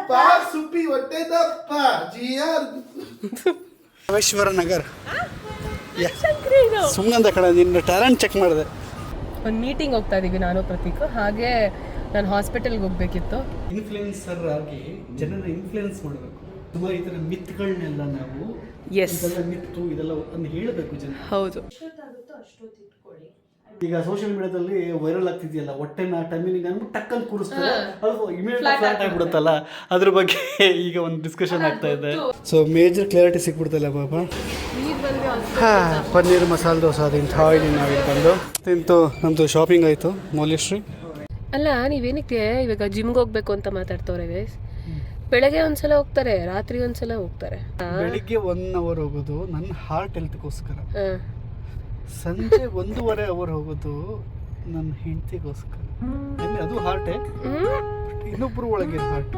ದಪ್ಪ ಸುಪ್ಪಿ ಹೊಟ್ಟೆ ದಪ್ಪ ಜಿಆರ್ ರಾಮೇಶ್ವರ ನಗರ ಸುಮ್ಮನೆ ಕಡೆ ನಿನ್ನ ಟ್ಯಾಲೆಂಟ್ ಚೆಕ್ ಮಾಡಿದೆ. ಒಂದು ಮೀಟಿಂಗ್ ಹೋಗ್ತಾ ಇದೀವಿ ನಾನು ಪ್ರತೀಕ್, ಹಾಗೆ ನಾನು ಹಾಸ್ಪಿಟಲ್ಗೆ ಹೋಗ್ಬೇಕಿತ್ತು. ಇನ್ಫ್ಲುಯೆನ್ಸರ್ ಆಗಿ ಜನರ ಇನ್ಫ್ಲುಯೆನ್ಸ್ ಮಾಡಬೇಕು. ಸುಮಾರು ಈ ಥರ ಮಿತ್ಗಳನ್ನೆಲ್ಲ ನಾವು ಇದೆಲ್ಲ ಮಿತ್ತು ಇದೆಲ್ಲ ಒಂದು ಹೇಳಬೇಕು ಜನ. ಹೌದು, ಈಗ ಸೋಷಿಯಲ್ ಮೀಡಿಯಾದಲ್ಲಿ ವೈರಲ್ ಆಗ್ತಿದೆಯಲ್ಲ, ಹೊಟ್ಟೆನ ಟೈಮಿಂಗ್ ಅಂದ್ಬಿಟ್ಟು ಟಕ್ಕಲ್ಲಿ ಕೂರಿಸ್ತಾರೆ, ಅದು ಇಮಿಡಿಯೇಟ್ ಫ್ಲಾಟ್ ಆಗಿಬಿಡುತ್ತಲ್ಲ, ಅದ್ರ ಬಗ್ಗೆ ಈಗ ಒಂದು ಡಿಸ್ಕಷನ್ ಆಗ್ತಾ ಇದೆ. ಸೊ ಮೇಜರ್ ಕ್ಲಾರಿಟಿ ಸಿಕ್ಬಿಡ್ತಲ್ಲ ಪಾಪ. ಪನ್ನೀರ್ ಮಸಾಲೆ ದೋಸೆ ತಿಂತ ಇಲ್ಲಿ ನಾವಿಲ್ಲಿ ಬಂದು ತಿಂತು ನಮ್ಮದು ಶಾಪಿಂಗ್ ಆಯಿತು ಮೌಲ್ಯಶ್ರೀ. ಅಲ್ಲ, ನೀವೇನಕ್ಕೆ ಇವಾಗ ಜಿಮ್ಗೆ ಹೋಗ್ಬೇಕು ಅಂತ ಮಾತಾಡ್ತವ್ರೆ ಗೈಸ್? ಬೆಳಗ್ಗೆ ಒಂದ್ಸಲ ಹೋಗ್ತಾರೆ, ರಾತ್ರಿ ಒಂದ್ಸಲ ಹೋಗ್ತಾರೆ. ಬೆಳಿಗ್ಗೆ 1 hour ಹೋಗೋದು ನನ್ನ ಹಾರ್ಟ್ ಹೆಲ್ತ್ಗೋಸ್ಕರ, ಸಂಜೆ 1.5 hour ಹೋಗೋದು ನನ್ನ ಹೆಂಡತಿಗೋಸ್ಕರ. ಅದು ಹಾರ್ಟೇ, ಇನ್ನೊಬ್ಬರು ಒಳಗೆ heart.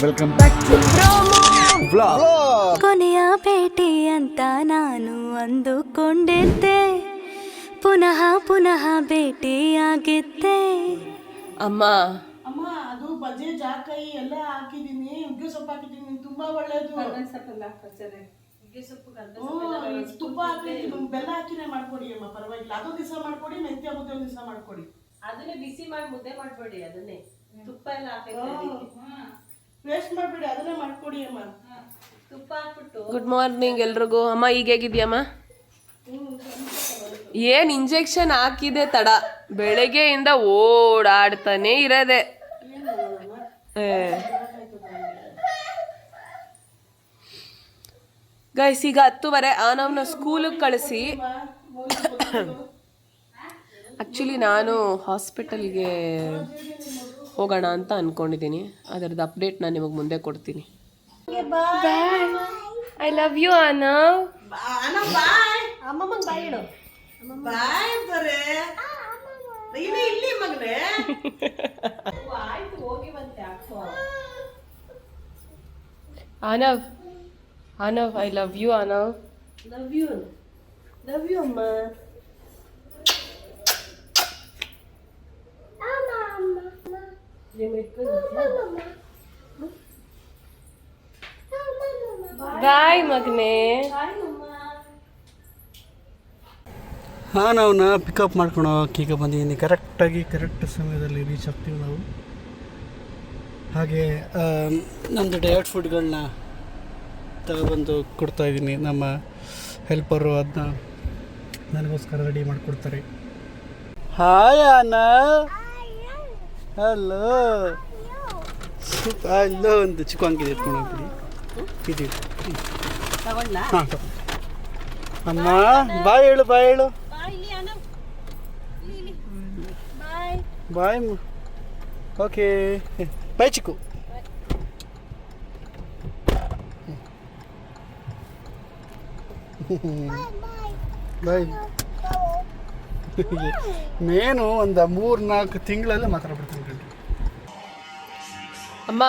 Welcome back to vlog. ಕೊನೆಯ ಭೇಟಿ ಅಂತ ನಾನು ಅಂದುಕೊಂಡಿದ್ದೆ, ಪುನಃ ಪುನಃ ಭೇಟಿಯಾಗಿದ್ದೆ. ಅಮ್ಮ ಅದು ಬಜೆ ಜಾಕಾಯಿ ಎಲ್ಲ ಹಾಕಿದೀನಿ, ನುಗ್ಗೆ ಸೊಪ್ಪು ಹಾಕಿದೀನಿ, ತುಂಬಾ ಒಳ್ಳೇದು. ತುಪ್ಪ ಹಾಕಿದೀನಿ, ಬೆಲ್ಲ ಹಾಕಿನೇ ಮಾಡ್ಕೊಡಿ ಅಮ್ಮ, ಪರವಾಗಿಲ್ಲ. ಅದೊಂದು ದಿವಸ ಮಾಡ್ಕೊಡಿ, ಮೆಂತ್ಯ ಮುದ್ದೆ ಒಂದ್ ದಿವಸ ಮಾಡ್ಕೊಡಿ. ಅದನ್ನೇ ಬಿಸಿ ಮಾಡಿ ಮುದ್ದೆ ಮಾಡ್ಬೇಡಿ, ಅದನ್ನೇ ತುಪ್ಪ ಎಲ್ಲ ವೇಸ್ಟ್ ಮಾಡ್ಬೇಡಿ, ಅದನ್ನೇ ಮಾಡ್ಕೊಡಿ ಅಮ್ಮ. ತುಪ್ಪ ಹಾಕ್ಬಿಟ್ಟು. ಗುಡ್ ಮಾರ್ನಿಂಗ್ ಎಲ್ರಿಗೂ. ಅಮ್ಮ ಈಗ ಹೇಗಿದ್ಯಮ್ಮ? ಏನ್ ಇಂಜೆಕ್ಷನ್ ಹಾಕಿದೆ ತಡ, ಬೆಳಗ್ಗೆಯಿಂದ ಓಡಾಡ್ತಾನೆ ಇರೋದೆ. ಗೈಸ್ ಈಗ 10:15 ಆನವ್ನ ಸ್ಕೂಲಿಗೆ ಕಳಿಸಿ ಆ್ಯಕ್ಚುಲಿ ನಾನು ಹಾಸ್ಪಿಟಲ್ಗೆ ಹೋಗೋಣ ಅಂತ ಅಂದ್ಕೊಂಡಿದ್ದೀನಿ. ಅದರದ್ದು ಅಪ್ಡೇಟ್ ನಾನು ನಿಮಗೆ ಮುಂದೆ ಕೊಡ್ತೀನಿ. I love you Anav. ಅಮ್ಮಮ್ಮಂಗೆ ಬಾಯ್ ಹೇಳು. ಬಾಯ್ ಬರೇ ಇಲ್ಲಿ ಮಗನೇ. ಆಯ್ತು, ಹೋಗಿ ಬಂತೆ ಹಾಕೋ. Anav, Anav, I love you Anav. Love you, love you ಅಮ್ಮ. ಬಾಯ್ ಮಗನೇ. ನಾವನ್ನ ಪಿಕಪ್ ಮಾಡ್ಕೊಂಡು ಈಗ ಬಂದಿದ್ದೀನಿ. ಕರೆಕ್ಟ್ ಸಮಯದಲ್ಲಿ ರೀಚ್ ಆಗ್ತೀವಿ ನಾವು. ಹಾಗೆ ನಮ್ಮದು ಡಯಟ್ ಫುಡ್ಗಳನ್ನ ತಗೊಬಂದು ಕೊಡ್ತಾಯಿದ್ದೀನಿ. ನಮ್ಮ ಹೆಲ್ಪರು ಅದನ್ನ ನನಗೋಸ್ಕರ ರೆಡಿ ಮಾಡಿಕೊಡ್ತಾರೆ. ಹಾಯ್ ಅಣ್ಣ, ಹಲೋ. ಅಲ್ಲೋ ಒಂದು ಚಿಕ್ಕ ಅಂಕಿದೆ ಎತ್ಕೊಂಡು ಹೋಗ್ಬಿಡಿ. ಇದು ಹಾಂ ಅಮ್ಮ, ಬಾಯ್ ಹೇಳು, ಬಾಯ್ ಹೇಳು. ಬಾಯ್. ಓಕೆ, ಬಾಯ್ ಚಿಕ್ಕು. ಬಾಯ್. ನೇನು ಒಂದು 3-4 ತಿಂಗಳಲ್ಲೇ ಮಾತಾಡ್ಬಿಡ್ತೀನಿ. ಅಮ್ಮ,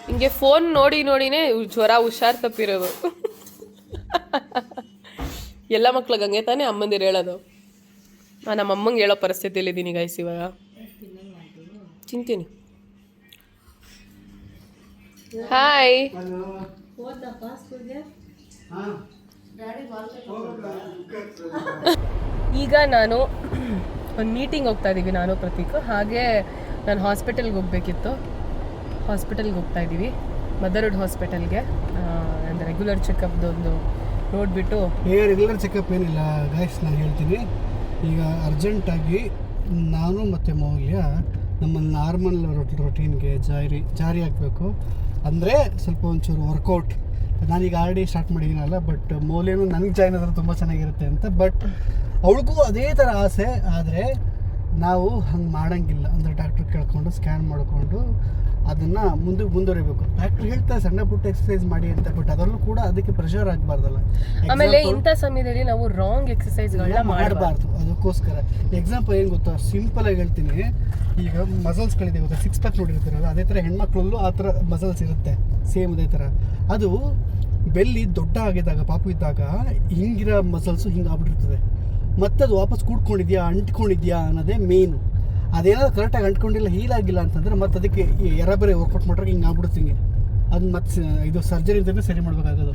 ಹಿಂಗೆ ಫೋನ್ ನೋಡಿ ನೋಡಿನೇ ಜ್ವರ ಹುಷಾರ್ ತಪ್ಪಿರೋದು. ಎಲ್ಲ ಮಕ್ಳಿಗೆ ಹಂಗೆ ತಾನೇ ಅಮ್ಮಂದಿರು ಹೇಳೋದು. ನಾನು ನಮ್ಮ ಅಮ್ಮಂಗೆ ಹೇಳೋ ಪರಿಸ್ಥಿತಿಯಲ್ಲಿ ಇದ್ದೀನಿ ಗೈಸ್ ಇವಾಗ. ಚಿಂತೀನಿ. ಹಾಯ್. ಈಗ ನಾನು ಒಂದು ಮೀಟಿಂಗ್ ಹೋಗ್ತಾ ಇದ್ದೀವಿ ನಾನು ಪ್ರತೀಕ್, ಹಾಗೆ ನಾನು ಹಾಸ್ಪಿಟಲ್ಗೆ ಹೋಗ್ಬೇಕಿತ್ತು. ಹಾಸ್ಪಿಟಲ್ಗೆ ಹೋಗ್ತಾ ಇದ್ದೀವಿ, ಮದರ್ಹುಡ್ ಹಾಸ್ಪಿಟಲ್ಗೆ. ಅಂದರೆ ರೆಗ್ಯುಲರ್ ಚೆಕಪ್ದೊಂದು ನೋಡಿಬಿಟ್ಟು. ರೆಗ್ಯುಲರ್ ಚೆಕಪ್ ಏನಿಲ್ಲ ಗೈಸ್, ನಾನು ಹೇಳ್ತೀನಿ. ಈಗ ಅರ್ಜೆಂಟಾಗಿ ನಾನು ಮತ್ತು ಮೌಲ್ಯ ನಮ್ಮ ನಾರ್ಮಲ್ ರೊಟೀನ್ಗೆ ಜಾರಿ ಹಾಕಬೇಕು. ಅಂದರೆ ಸ್ವಲ್ಪ ಒಂಚೂರು ವರ್ಕೌಟ್ ನಾನೀಗ ಆಲ್ರೆಡಿ ಸ್ಟಾರ್ಟ್ ಮಾಡಿದ್ದೀನಲ್ಲ, ಬಟ್ ಮೌಲ್ಯನೂ ನನಗೆ ಜಾಯ್ನ್ ಆದರೆ ತುಂಬ ಚೆನ್ನಾಗಿರುತ್ತೆ ಅಂತ. ಬಟ್ ಅವಳಿಗೂ ಅದೇ ಥರ ಆಸೆ, ಆದರೆ ನಾವು ಹಂಗೆ ಮಾಡೋಂಗಿಲ್ಲ. ಅಂದರೆ ಡಾಕ್ಟ್ರ್ ಕೇಳ್ಕೊಂಡು ಸ್ಕ್ಯಾನ್ ಮಾಡಿಕೊಂಡು ಅದನ್ನು ಮುಂದುವರಿಬೇಕು. ಡಾಕ್ಟ್ರ್ ಹೇಳ್ತಾರೆ ಸಣ್ಣ ಪುಟ್ಟ ಎಕ್ಸಸೈಸ್ ಮಾಡಿ ಅಂತ, ಬಟ್ ಅದರಲ್ಲೂ ಕೂಡ ಅದಕ್ಕೆ ಪ್ರೆಷರ್ ಆಗಬಾರ್ದಲ್ಲ. ಆಮೇಲೆ ಇಂಥ ಸಮಯದಲ್ಲಿ ನಾವು ರಾಂಗ್ ಎಕ್ಸಸೈಸ್ಗಳನ್ನ ಮಾಡಬಾರ್ದು. ಅದಕ್ಕೋಸ್ಕರ ಎಕ್ಸಾಂಪಲ್ ಏನು ಗೊತ್ತಾ, ಸಿಂಪಲಾಗಿ ಹೇಳ್ತೀನಿ. ಈಗ ಮಸಲ್ಸ್ಗಳಿದೆ ಗೊತ್ತಾ, 6 ಪ್ಯಾಕ್ ನೋಡಿರ್ತೀರಲ್ಲ, ಅದೇ ಥರ ಹೆಣ್ಮಕ್ಳಲ್ಲೂ ಆ ಥರ ಮಸಲ್ಸ್ ಇರುತ್ತೆ, ಸೇಮ್ ಅದೇ ಥರ. ಅದು ಬೆಲ್ಲಿ ದೊಡ್ಡ ಆಗಿದ್ದಾಗ, ಪಾಪು ಇದ್ದಾಗ ಹಿಂಗಿರೋ ಮಸಲ್ಸು ಹಿಂಗೆ ಆಗ್ಬಿಟ್ಟಿರ್ತದೆ. ಮತ್ತದು ವಾಪಸ್ ಕೂಡ್ಕೊಂಡಿದ್ಯಾ ಅಂಟ್ಕೊಂಡಿದ್ಯಾ ಅನ್ನೋದೇ ಮೇನು. ಅದೇನಾದ್ರು ಕರೆಕ್ಟಾಗಿ ಅಂಟ್ಕೊಂಡಿಲ್ಲ, ಹೀಲ್ ಆಗಿಲ್ಲ ಅಂತಂದರೆ ಮತ್ತೆ ಅದಕ್ಕೆ ಎರಬರೆ ವರ್ಕೌಟ್ ಮಾಡ್ರೆ ಹಿಂಗೆ ಆಗ್ಬಿಡುತ್ತೆ ಹಿಂಗೆ. ಅದು ಮತ್ತೆ ಇದು ಸರ್ಜರಿ ಅಂತಲೇ ಸರಿ ಮಾಡಬೇಕಾಗೋದು,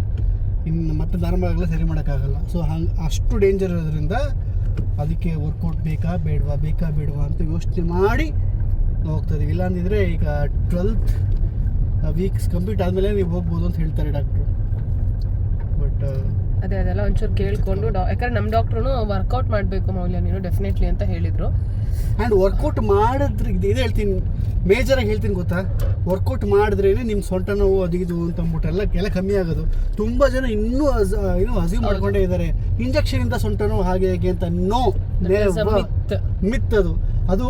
ಇನ್ನು ಮತ್ತೆ ನಾರ್ಮಲ್ ಆಗಲ್ಲ ಸರಿ ಮಾಡೋಕ್ಕಾಗಲ್ಲ. ಸೊ ಹಂಗೆ ಅಷ್ಟು ಡೇಂಜರ್ ಇರೋದ್ರಿಂದ ಅದಕ್ಕೆ ವರ್ಕೌಟ್ ಬೇಕಾ ಬೇಡವಾ ಅಂತ ಯೋಚನೆ ಮಾಡಿ ಹೋಗ್ತಾಯಿದ್ದೀವಿ. ಇಲ್ಲಾಂದಿದ್ರೆ ಈಗ 12th ವೀಕ್ಸ್ ಕಂಪ್ಲೀಟ್ ಆದಮೇಲೆ ನೀವು ಹೋಗ್ಬೋದು ಅಂತ ಹೇಳ್ತಾರೆ ಡಾಕ್ಟ್ರು. ಬಟ್ ಅದೆಲ್ಲ ಒಂಚೂರು ಕೇಳಿಕೊಂಡು ಯಾಕಂದ್ರೆ ನಮ್ಮ ಡಾಕ್ಟ್ರು ವರ್ಕೌಟ್ ಮಾಡಬೇಕು ಮೌಲ್ಯ ನೀನು ಡೆಫಿನೆಟ್ಲಿ ಅಂತ ಹೇಳಿದರು. ಆ್ಯಂಡ್ ವರ್ಕೌಟ್ ಮಾಡಿದ್ರೆ ಇದು ಹೇಳ್ತೀನಿ, ಮೇಜರಾಗಿ ಹೇಳ್ತೀನಿ ಗೊತ್ತಾ, ವರ್ಕೌಟ್ ಮಾಡಿದ್ರೇ ನಿಮ್ಮ ಸೊಂಟ ನೋವು ಅದು ಇದು ಅಂತ ಅಂದ್ಬಿಟ್ಟು ಎಲ್ಲ ಕಮ್ಮಿ ಆಗೋದು. ತುಂಬ ಜನ ಇನ್ನೂ ಅಸ್ಯೂಮ್ ಮಾಡ್ಕೊಂಡೇ ಇದ್ದಾರೆ ಇಂಜೆಕ್ಷನಿಂದ ಸೊಂಟ ನೋವು ಹಾಗೆ ಹೇಗೆ ಅಂತ. ನೋ, ಮಿತ್ ಅದು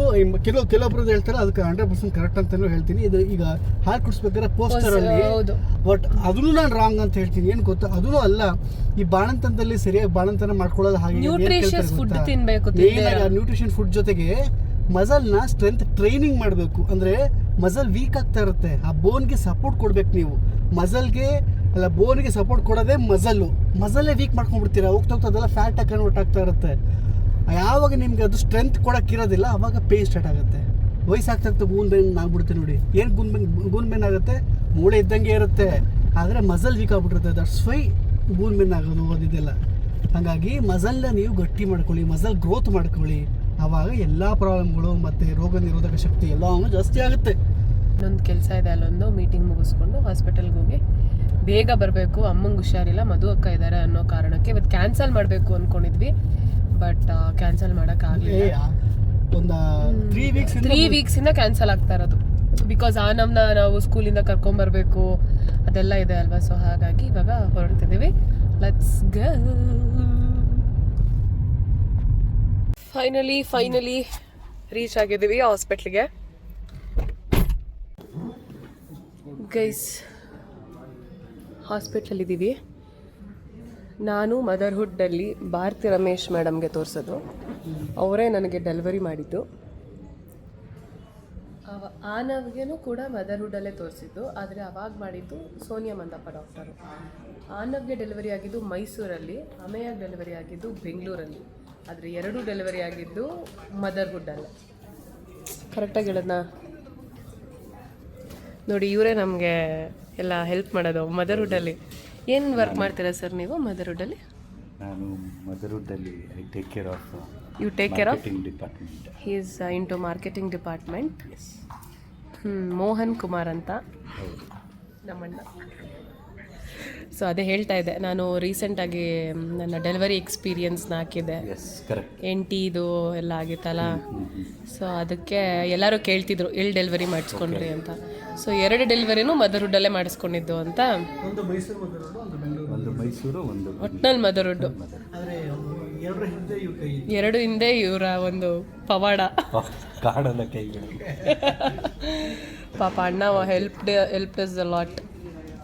ಕೆಲವೊಬ್ರದ್ದು ಹೇಳ್ತಾರೆ, ಅದಕ್ಕೆ 100% ಕರೆಕ್ಟ್ ಅಂತಲೂ ಹೇಳ್ತೀನಿ. ಇದು ಈಗ ಹಾಲು ಕುಡಿಸ್ಬೇಕಾದ್ರೆ ಪೋಸ್ಟರಲ್ಲಿ, ಬಟ್ ಅದನ್ನು ನಾನು ರಾಂಗ್ ಅಂತ ಹೇಳ್ತೀನಿ. ಏನು ಗೊತ್ತಾ, ಅದೂ ಅಲ್ಲ. ಈ ಬಾಣಂತನದಲ್ಲಿ ಸರಿಯಾಗಿ ಬಾಣಂತನ ಮಾಡ್ಕೊಳ್ಳೋದು ಹಾಗೆ ನ್ಯೂಟ್ರಿಷನ್ ಫುಡ್ ಜೊತೆಗೆ ಮಸಲ್ನ ಸ್ಟ್ರೆಂತ್ ಟ್ರೈನಿಂಗ್ ಮಾಡಬೇಕು. ಅಂದರೆ ಮಸಲ್ ವೀಕ್ ಆಗ್ತಾ ಇರುತ್ತೆ, ಆ ಬೋನ್ಗೆ ಸಪೋರ್ಟ್ ಕೊಡ್ಬೇಕು ನೀವು. ಮಸಲ್ಗೆ ಅಲ್ಲ, ಬೋನ್ಗೆ ಸಪೋರ್ಟ್ ಕೊಡೋದೇ ಮಸಲ್ಲೇ ವೀಕ್ ಮಾಡ್ಕೊಂಡ್ಬಿಡ್ತೀರಾ. ಹೋಗ್ತಾ ಅದೆಲ್ಲ ಫ್ಯಾಟಾಗಿ ಕನ್ವರ್ಟ್ ಆಗ್ತಾ ಇರುತ್ತೆ. ಯಾವಾಗ ನಿಮ್ಗೆ ಅದು ಸ್ಟ್ರೆಂತ್ ಕೊಡೋಕ್ಕಿರೋದಿಲ್ಲ ಅವಾಗ ಪೇನ್ ಸ್ಟಾರ್ಟ್ ಆಗುತ್ತೆ. ವಯಸ್ಸಾಗ್ತಾ ಗೂನ್ ಬೇನ್ ಆಗ್ಬಿಡುತ್ತೆ ನೋಡಿ. ಏನು ಗೂನ್ ಬೇನ್ ಆಗುತ್ತೆ, ಮೂಳೆ ಇದ್ದಂಗೆ ಇರುತ್ತೆ, ಆದರೆ muscle weak ಆಗ್ಬಿಟ್ಟಿರುತ್ತೆ. That's why goon ಬೇನ್ ಆಗೋದು ಓದಿದೆಲ್ಲ. ಹಾಗಾಗಿ ಮಸಲ್ನ ನೀವು ಗಟ್ಟಿ ಮಾಡ್ಕೊಳ್ಳಿ, ಮಸಲ್ ಗ್ರೋತ್ ಮಾಡ್ಕೊಳ್ಳಿ. ಆವಾಗ ಎಲ್ಲ ಪ್ರಾಬ್ಲಮ್ಗಳು ಮತ್ತು ರೋಗ ನಿರೋಧಕ ಶಕ್ತಿ ಎಲ್ಲವೂ ಜಾಸ್ತಿ ಆಗುತ್ತೆ. ಇನ್ನೊಂದು ಕೆಲಸ ಇದೆ, ಅಲ್ಲೊಂದು ಮೀಟಿಂಗ್ ಮುಗಿಸ್ಕೊಂಡು ಹಾಸ್ಪಿಟಲ್ಗೆ ಹೋಗಿ ಬೇಗ ಬರಬೇಕು. ಅಮ್ಮಂಗೆ ಹುಷಾರಿಲ್ಲ, ಮಧು ಅಕ್ಕ ಇದ್ದಾರೆ ಅನ್ನೋ ಕಾರಣಕ್ಕೆ ಇವತ್ತು ಕ್ಯಾನ್ಸಲ್ ಮಾಡಬೇಕು ಅಂದ್ಕೊಂಡಿದ್ವಿ. ಬಟ್ ಕ್ಯಾನ್ಸಲ್ ಮಾಡೋಕ್ಕಾಗಲಿಲ್ಲ. ಒಂದು 3 ವೀಕ್ಸಿಂದ ಕ್ಯಾನ್ಸಲ್ ಆಗ್ತಾ ಇರೋದು. ಬಿಕಾಸ್ ನಾವು ಸ್ಕೂಲಿಂದ ಕರ್ಕೊಂಬರ್ಬೇಕು, ಅದೆಲ್ಲ ಇದೆ ಅಲ್ವಾ. ಸೊ ಹಾಗಾಗಿ ಇವಾಗ ಹೊರಡ್ತಿದ್ದೀವಿ. Let's go. ಫೈನಲಿ ರೀಚ್ ಆಗಿದ್ದೀವಿ ಹಾಸ್ಪಿಟ್ಲಿಗೆ. ಗೈಸ್, ಹಾಸ್ಪಿಟ್ಲಲ್ಲಿದ್ದೀವಿ. ನಾನು ಮದರ್ಹುಡ್ಡಲ್ಲಿ ಭಾರತಿ ರಮೇಶ್ ಮೇಡಮ್ಗೆ ತೋರಿಸೋದು. ಅವರೇ ನನಗೆ ಡೆಲಿವರಿ ಮಾಡಿದ್ದು. ಆನವ್ಗೆನೂ ಕೂಡ ಮದರ್ಹುಡ್ಡಲ್ಲೇ ತೋರಿಸಿದ್ದು, ಆದರೆ ಅವಾಗ ಮಾಡಿದ್ದು ಸೋನಿಯಾ ಮಂದಪ್ಪ ಡಾಕ್ಟರು. ಆನವ್ಗೆ ಡೆಲಿವರಿ ಆಗಿದ್ದು ಮೈಸೂರಲ್ಲಿ, ಅಮೆಯಾಗಿ ಡೆಲಿವರಿ ಆಗಿದ್ದು ಬೆಂಗಳೂರಲ್ಲಿ. ಆದರೆ 2 ಡೆಲಿವರಿ ಆಗಿದ್ದು ಮದರ್ಹುಡ್ಡಲ್ಲೇ. ಕರೆಕ್ಟಾಗಿ ಹೇಳೋದನ್ನ ನೋಡಿ, ಇವರೇ ನಮಗೆ ಎಲ್ಲ ಹೆಲ್ಪ್ ಮಾಡೋದು ಮದರ್ಹುಡ್ಡಲ್ಲಿ. ಏನು ವರ್ಕ್ ಮಾಡ್ತೀರಾ ಸರ್ ನೀವು ಮದರ್ಹುಡ್ಡಲ್ಲಿ? ನಾನು ಮದರ್ಹುಡ್ಡಲ್ಲಿ I take care of you take care of marketing department. He is into marketing department. Mohan Kumar ಅಂತ ನಮ್ಮಣ್ಣ. ಸೊ ಅದೇ ಹೇಳ್ತಾ ಇದ್ದೆ, ನಾನು ರೀಸೆಂಟಾಗಿ ನನ್ನ ಡೆಲಿವರಿ ಎಕ್ಸ್ಪೀರಿಯನ್ಸ್ನ ಹಾಕಿದ್ದೆ. ಎಂಟಿದು ಎಲ್ಲ ಆಗಿತ್ತಲ್ಲ. ಸೊ ಅದಕ್ಕೆ ಎಲ್ಲರೂ ಕೇಳ್ತಿದ್ರು ಎಲ್ಲಿ ಡೆಲಿವರಿ ಮಾಡಿಸ್ಕೊಂಡ್ರಿ ಅಂತ. ಸೊ 2 ಡೆಲಿವರಿನೂ ಮದರ್ಹುಡ್ಡಲ್ಲೇ ಮಾಡಿಸ್ಕೊಂಡಿದ್ದು ಅಂತ. ಒಂದು ಮೈಸೂರು, ಒಂದು ಒಟ್ನಲ್ಲಿ ಮದರ್ಹುಡ್ಡು. 2 ಹಿಂದೆ ಇವರ ಒಂದು ಪವಾಡ. ಕಾಡಲ್ಲ ಕೈಗಳು. ಪಾಪ ಅಣ್ಣ help is a lot.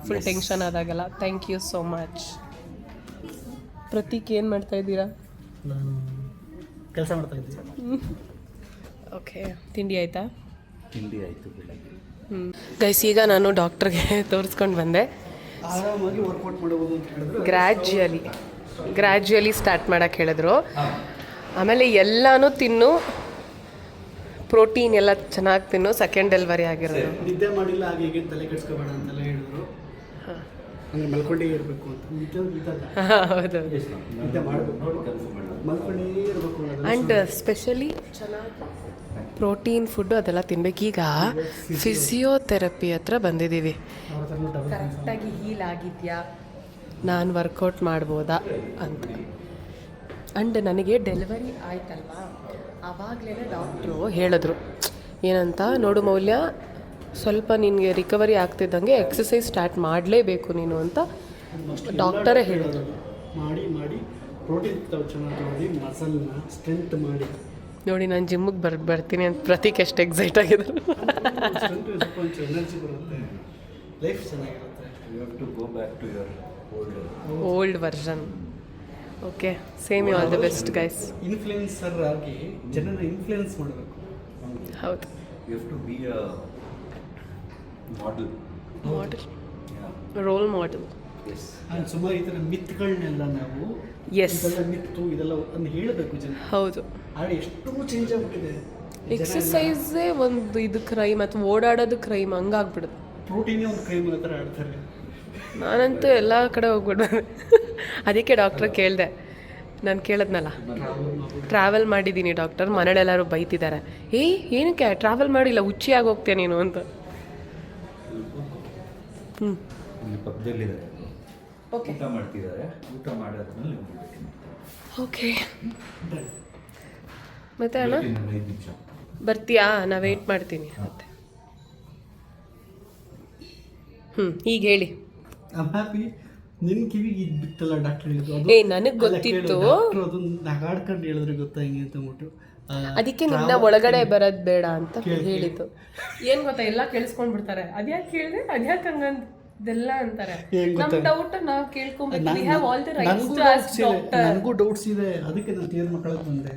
Full tension ಆದಾಗೆಲ್ಲ. Thank you so much. Prateek ಏನು ಮಾಡ್ತಾ ಇದ್ದೀರಾ? ನಾನು ಕೆಲಸ ಮಾಡ್ತಾ ಇದ್ದೀನಿ. ಓಕೆ, ತಿಂಡಿ ಆಯಿತಾ? ತಿಂಡಿ ಆಯಿತು ಬೆಳಗ್ಗೆ. ಗೈಸ್, ಈಗ ನಾನು ಡಾಕ್ಟ್ರಿಗೆ ತೋರಿಸ್ಕೊಂಡು ಬಂದೆ. ಆರಾಮಾಗಿ ವರ್ಕೌಟ್ ಮಾಡಬಹುದು ಅಂತ ಹೇಳಿದ್ರು. ಗ್ರ್ಯಾಜುಯಲಿ ಸ್ಟಾರ್ಟ್ ಮಾಡೋಕ್ಕೆ ಹೇಳಿದ್ರು. ಆಮೇಲೆ ಎಲ್ಲನೂ ತಿನ್ನು, ಪ್ರೋಟೀನ್ ಎಲ್ಲ ಚೆನ್ನಾಗಿ ತಿನ್ನು, ಸೆಕೆಂಡ್ ಡೆಲಿವರಿ ಆಗಿರೋದು. ನಿದ್ದೆ ಮಾಡಿಲ್ಲ ಹಾಗೆ ಹೀಗೆ ತಲೆ ಕೆಡಿಸ್ಕೋಬೇಡ ಅಂತೆಲ್ಲ ಹೇಳಿದ್ರು. ಅಂದರೆ ಮಲ್ಕೊಂಡೇ ಇರಬೇಕು ಅಂತ. ಹೌದು, ನಿದ್ದೆ ಮಾಡಬೇಕು, ಮಲ್ಕೊಂಡೇ ಇರಬೇಕು. ಆ್ಯಂಡ್ ಸ್ಪೆಷಲಿ ಚೆನ್ನಾಗಿ ಪ್ರೋಟೀನ್ ಫುಡ್ಡು ಅದೆಲ್ಲ ತಿನ್ಬೇಕು. ಈಗ ಫಿಸಿಯೋಥೆರಪಿ ಹತ್ರ ಬಂದಿದ್ದೀವಿ. ಕರೆಕ್ಟಾಗಿ ಹೀಲ್ ಆಗಿದೆಯಾ, ನಾನು ವರ್ಕೌಟ್ ಮಾಡ್ಬೋದಾ ಅಂತ. ಆ್ಯಂಡ್ ನನಗೆ ಡೆಲಿವರಿ ಆಯ್ತಲ್ವಾ, ಆವಾಗಲೇ ಡಾಕ್ಟ್ರು ಹೇಳಿದ್ರು ಏನಂತ, ನೋಡು ಮೌಲ್ಯ, ಸ್ವಲ್ಪ ನಿನಗೆ ರಿಕವರಿ ಆಗ್ತಿದ್ದಂಗೆ ಎಕ್ಸಸೈಸ್ ಸ್ಟಾರ್ಟ್ ಮಾಡಲೇಬೇಕು ನೀನು ಅಂತ ಡಾಕ್ಟರೇ ಹೇಳಿದ್ರು. ಮಾಡಿ ಪ್ರೋಟೀನ್ ಚೆನ್ನಾಗಿ ಮಾಡಿ, ಮಸಲ್ನ ಸ್ಟ್ರೆಂತ್ ಮಾಡಿ. ನೋಡಿ, ನಾನು ಜಿಮ್ಮಿಗೆ ಬರ್ತೀನಿ ಅಂತ ಪ್ರತೀಕ್ ಎಷ್ಟು ಎಕ್ಸೈಟ್ ಆಗಿದ್ರು. ಎನರ್ಜಿ ಬರುತ್ತೆ, ಲೈಫ್ ಚೆನ್ನಾಗಿರುತ್ತೆ. You have to go back to your old version. Okay, same you all the best guys. Influencer ಆಗಿ ಜನನ ಇನ್ಫ್ಲುಯೆನ್ಸ್ ಮಾಡಬೇಕು. ಹೌದು, you have to be a model, role model. Yes and ಸುಮಾರು ಈ ಥರ ಮಿತ್ಗಳನ್ನೆಲ್ಲ ನಾವು Yes. ಇದೆಲ್ಲ ಮಿತ್ತು ಇದೆಲ್ಲ ಅನ್ನು ಹೇಳಬೇಕು ಜನ. ಹೌದು, ಆದ್ರೆ ಎಷ್ಟೋ ಚೇಂಜ್ ಆಗ್ಬಿಟ್ಟಿದೆ. ಎಕ್ಸಸೈಸೇ ಒಂದು ಇದು ಕ್ರೈಮ್ ಅಥವಾ ಓಡಾಡೋದು ಕ್ರೈಮ್ ಹಂಗಾಗ್ಬಿಡುತ್ತೆ. ಪ್ರೋಟೀನೇ ಒಂದು ಕ್ರೈಮ್ ಥರ ಆಡ್ತಾರೆ. ನಾನಂತೂ ಎಲ್ಲ ಕಡೆ ಹೋಗ್ಬಿಡ್ಬೋದು. ಅದಕ್ಕೆ ಡಾಕ್ಟ್ರ್ ಕೇಳಿದೆ, ನಾನು ಕೇಳಿದ್ನಲ್ಲ ಟ್ರಾವೆಲ್ ಮಾಡಿದ್ದೀನಿ ಡಾಕ್ಟರ್, ಮನೇಲೆಲ್ಲರೂ ಬೈತಿದ್ದಾರೆ, ಏನಕ್ಕೆ ಟ್ರಾವೆಲ್ ಮಾಡಿಲ್ಲ ಹುಚ್ಚಿಯಾಗಿ ಹೋಗ್ತೀಯ ನೀನು ಅಂತ. ಇಲ್ಲಿ ಪಕ್ಕದಲ್ಲಿದ್ದಾರೆ, ಓಕೆ ಊಟ ಮಾಡ್ತಿದ್ದಾರೆ, ಊಟ ಮಾಡೋದ್ರಲ್ಲಿ ಓಕೆ. ಮತ್ತೆ ಅಣ್ಣ 5 ನಿಮಿಷ ಬರ್ತೀಯಾ? ನಾ ವೆಯ್ಟ್ ಮಾಡ್ತೀನಿ ಮತ್ತೆ. ಈಗ ಹೇಳಿ. I'm happy. ನಿನ್ನ ಕಿವಿಗೆ ಇದು ಬಿತ್ತಲ್ಲ ಡಾಕ್ಟರ್ ಹೇಳಿದ್ರು, ಅದು ನನಗೆ ಗೊತ್ತಿತ್ತು, ಡಾಕ್ಟ್ರು ಅದನ್ನ ನಗಾಡ್ಕೊಂಡು ಹೇಳಿದ್ರೆ ಗೊತ್ತಾ ಹಿಂಗೆ ಅಂತ ಅಂದ್ಬಿಟ್ಟು. ಅದಕ್ಕೆ ನಿನ್ನ ಒಳಗಡೆ ಬರೋದು ಬೇಡ ಅಂತ ಹೇಳಿದ್ದು. ಏನು ಗೊತ್ತಾ, ಎಲ್ಲ ಕೇಳಿಸ್ಕೊಂಡ್ಬಿಡ್ತಾರೆ, ಅದ್ಯಾಕೆ ಹೇಳಿದೆ, ಅದ್ಯಾಕೆ ಹಂಗಂದೆಲ್ಲ ಅಂತಾರೆ. ನಮ್ಮ ಡೌಟ್ ನಾವು ಕೇಳ್ಕೊಂಬೇಕು. We have all the rights to ask doctor. ನನಗೂ ಡೌಟ್ಸ್ ಇದೆ, ಅದಕ್ಕೆ ನಾನು ಕ್ಲಿಯರ್ ಮಾಡ್ಕೊಳಕ್ಕೆ ಬಂದೆ.